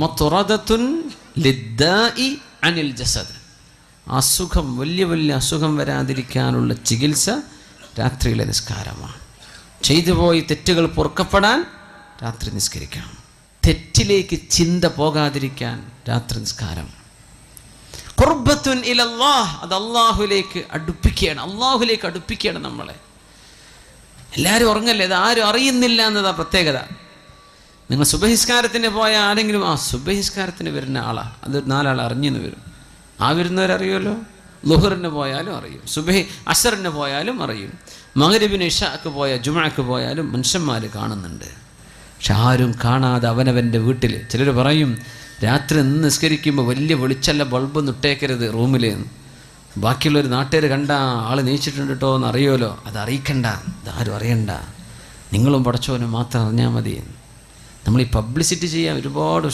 മത്റദത്തുൻ ലിദ്ദാഇ അനിൽ ജസദ്. അസുഖം, വലിയ വലിയ അസുഖം വരാതിരിക്കാനുള്ള ചികിത്സ രാത്രിയിലെ നിസ്കാരമാണ്. ചെയ്തു പോയി തെറ്റുകൾ പൊറുക്കപ്പെടാൻ രാത്രി നിസ്കരിക്കണം. തെറ്റിലേക്ക് ചിന്ത പോകാതിരിക്കാൻ രാത്രി നിസ്കാരം. ഖുർബത്തുൻ ഇലല്ലാഹ്, അത് അള്ളാഹുലേക്ക് അടുപ്പിക്കുകയാണ് നമ്മളെ. എല്ലാവരും ഉറങ്ങല്ലേ, ഇത് ആരും അറിയുന്നില്ല എന്നതാ പ്രത്യേകത. നിങ്ങൾ സുബഹിസ്കാരത്തിന് പോയ ആരെങ്കിലും സുബഹിസ്കാരത്തിന് വരുന്ന ആളാണ്, അത് 4 ആൾ അറിഞ്ഞെന്ന് വരും. വരുന്നവരറിയുമല്ലോ. ളുഹറിന് പോയാലും അറിയും, സുബഹി അസറിന് പോയാലും അറിയും, മഗ്രിബിന് ഇശാക്ക് പോയ ജുമുഅക്ക് പോയാലും മനുഷ്യന്മാർ കാണുന്നുണ്ട്. പക്ഷെ ആരും കാണാതെ അവനവൻ്റെ വീട്ടിൽ. ചിലർ പറയും രാത്രി നിസ്കരിക്കുമ്പോൾ വലിയ വെളിച്ചല്ല ബൾബൊന്നും ഇട്ടേക്കരുത് റൂമിൽ. ബാക്കിയുള്ളൊരു നാട്ടുകാർ കണ്ട ആൾ നീച്ചിട്ടുണ്ട് കേട്ടോ എന്ന് അറിയുമല്ലോ. അത് അറിയിക്കണ്ട, അതാരും അറിയണ്ട, നിങ്ങളും പടച്ചോനും മാത്രം അറിഞ്ഞാൽ മതി. നമ്മൾ ഈ പബ്ലിസിറ്റി ചെയ്യാൻ ഒരുപാട്